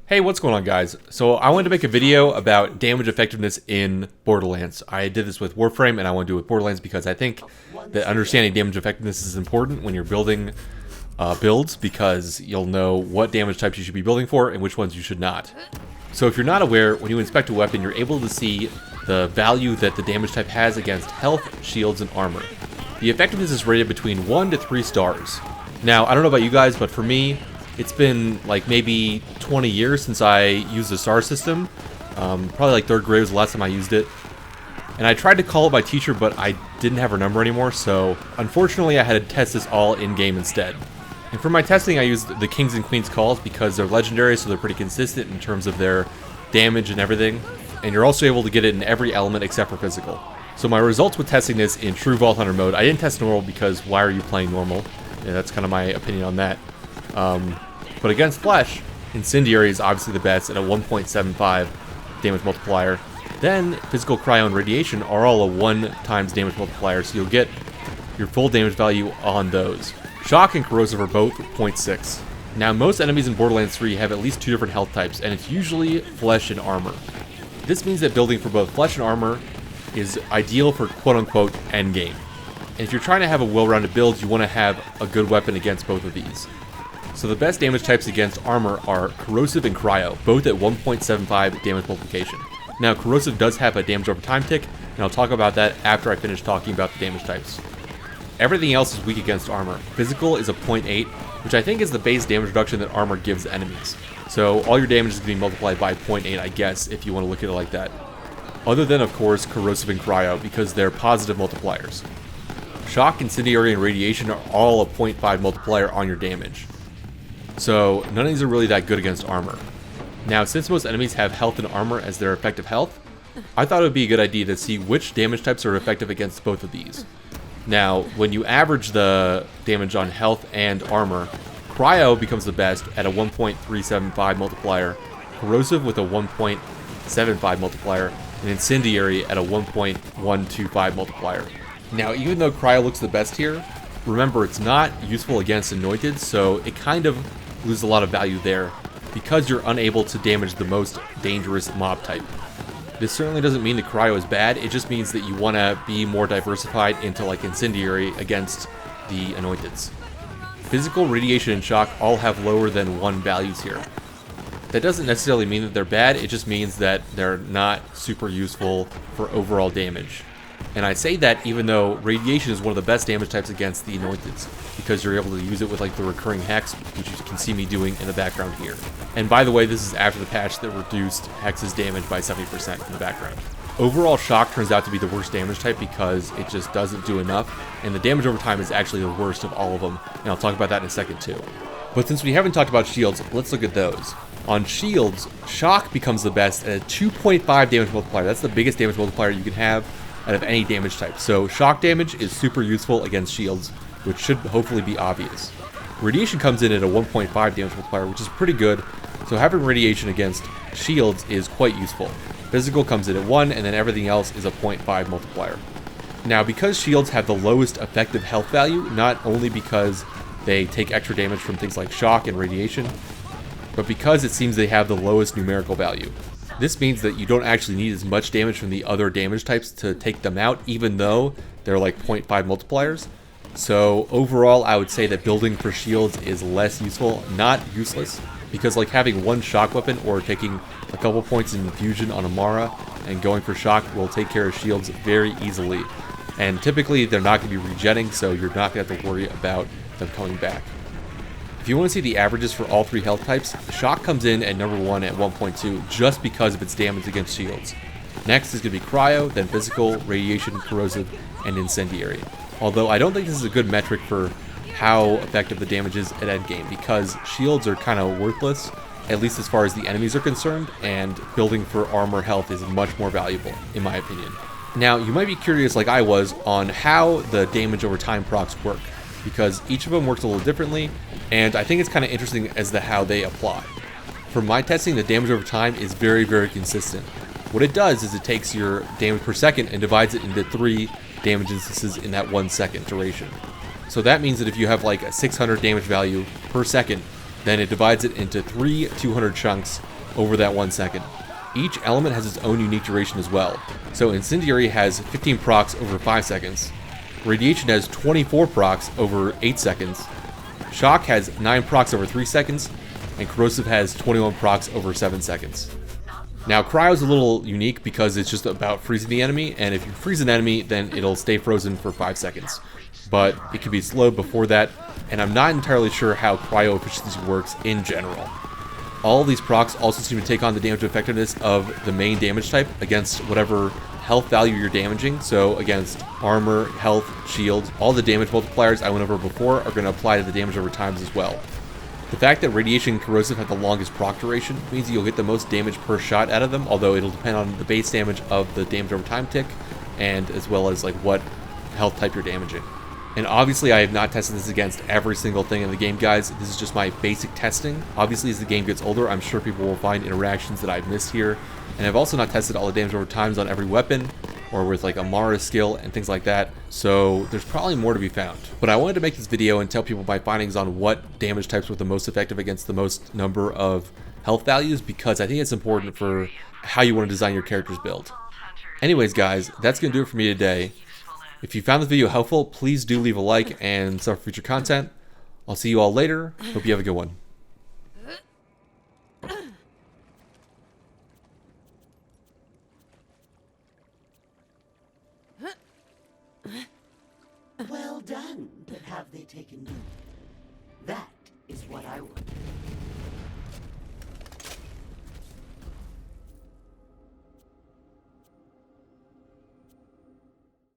Hey, what's going on, guys? So I wanted to make a video about damage effectiveness in Borderlands. I did this with Warframe, and I want to do it with Borderlands because I think that understanding damage effectiveness is important when you're building builds, because you'll know what damage types you should be building for and which ones you should not. So if you're not aware, when you inspect a weapon, you're able to see the value that the damage type has against health, shields, and armor. The effectiveness is rated between 1 to 3 stars. Now, I don't know about you guys, but for me, it's been like maybe 20 years since I used the star system. Probably like 3rd grade was the last time I used it. And I tried to call up my teacher, but I didn't have her number anymore, so unfortunately I had to test this all in-game instead. And for my testing, I used the Kings and Queens calls because they're legendary, so they're pretty consistent in terms of their damage and everything. And you're also able to get it in every element except for physical. So my results with testing this in true Vault Hunter mode, I didn't test normal because why are you playing normal? Yeah, that's kind of my opinion on that. But against Flesh, Incendiary is obviously the best at a 1.75 damage multiplier. Then Physical, Cryo, and Radiation are all a 1 times damage multiplier, so you'll get your full damage value on those. Shock and Corrosive are both 0.6. Now, most enemies in Borderlands 3 have at least 2 different health types, and it's usually Flesh and Armor. This means that building for both Flesh and Armor is ideal for quote-unquote endgame. And if you're trying to have a well-rounded build, you want to have a good weapon against both of these. So the best damage types against armor are Corrosive and Cryo, both at 1.75 damage multiplication. Now, Corrosive does have a damage over time tick, and I'll talk about that after I finish talking about the damage types. Everything else is weak against armor. Physical is a 0.8, which I think is the base damage reduction that armor gives enemies. So all your damage is being multiplied by 0.8, I guess, if you want to look at it like that. Other than, of course, Corrosive and Cryo, because they're positive multipliers. Shock, Incendiary, and Radiation are all a 0.5 multiplier on your damage. So none of these are really that good against armor. Now, since most enemies have health and armor as their effective health, I thought it would be a good idea to see which damage types are effective against both of these. Now, when you average the damage on health and armor, Cryo becomes the best at a 1.375 multiplier, Corrosive with a 1.75 multiplier, and Incendiary at a 1.125 multiplier. Now, even though Cryo looks the best here, remember it's not useful against Anointed, so it kind of loses a lot of value there because you're unable to damage the most dangerous mob type. This certainly doesn't mean that Cryo is bad, it just means that you want to be more diversified into like Incendiary against the Anointeds. Physical, Radiation, and Shock all have lower than 1 values here. That doesn't necessarily mean that they're bad, it just means that they're not super useful for overall damage. And I say that even though Radiation is one of the best damage types against the Anointeds, because you're able to use it with like the recurring Hex, which you can see me doing in the background here. And by the way, this is after the patch that reduced Hex's damage by 70% in the background. Overall, Shock turns out to be the worst damage type because it just doesn't do enough, and the damage over time is actually the worst of all of them, and I'll talk about that in a second too. But since we haven't talked about shields, let's look at those. On shields, Shock becomes the best at a 2.5 damage multiplier. That's the biggest damage multiplier you can have out of any damage type. So shock damage is super useful against shields, which should hopefully be obvious. Radiation comes in at a 1.5 damage multiplier, which is pretty good, so having Radiation against shields is quite useful. Physical comes in at 1, and then everything else is a 0.5 multiplier. Now, because shields have the lowest effective health value, not only because they take extra damage from things like shock and radiation, but because it seems they have the lowest numerical value. This means that you don't actually need as much damage from the other damage types to take them out, even though they're like 0.5 multipliers. So overall, I would say that building for shields is less useful, not useless, because like having one shock weapon or taking a couple points in infusion on Amara and going for shock will take care of shields very easily. And typically they're not going to be regenning, so you're not going to have to worry about them coming back. If you want to see the averages for all 3 health types, Shock comes in at number 1 at 1.2 just because of its damage against shields. Next is going to be Cryo, then Physical, Radiation, Corrosive, and Incendiary. Although I don't think this is a good metric for how effective the damage is at endgame, because shields are kind of worthless, at least as far as the enemies are concerned, and building for armor health is much more valuable, in my opinion. Now, you might be curious like I was on how the damage over time procs work, because each of them works a little differently, and I think it's kind of interesting as to how they apply. For my testing, the damage over time is very, very consistent. What it does is it takes your damage per second and divides it into 3 damage instances in that 1 second duration. So that means that if you have like a 600 damage value per second, then it divides it into 3 200 chunks over that 1 second. Each element has its own unique duration as well. So Incendiary has 15 procs over 5 seconds. Radiation has 24 procs over 8 seconds. Shock has 9 procs over 3 seconds. And Corrosive has 21 procs over 7 seconds. Now, Cryo is a little unique because it's just about freezing the enemy, and if you freeze an enemy, then it'll stay frozen for 5 seconds. But it can be slowed before that, and I'm not entirely sure how Cryo efficiency works in general. All of these procs also seem to take on the damage effectiveness of the main damage type against whatever health value you're damaging. So against armor, health, shield, all the damage multipliers I went over before are going to apply to the damage over times as well. The fact that Radiation and Corrosive have the longest proc duration means you'll get the most damage per shot out of them, although it'll depend on the base damage of the damage over time tick, and as well as like what health type you're damaging. And obviously I have not tested this against every single thing in the game, guys. This is just my basic testing. Obviously as the game gets older, I'm sure people will find interactions that I've missed here. And I've also not tested all the damage over times on every weapon, or with like Amara's skill and things like that, so there's probably more to be found. But I wanted to make this video and tell people my findings on what damage types were the most effective against the most number of health values, because I think it's important for how you want to design your character's build. Anyways guys, that's going to do it for me today. If you found this video helpful, please do leave a like and sub for future content. I'll see you all later. Hope you have a good one. Well done, but have they taken you? That is what I want.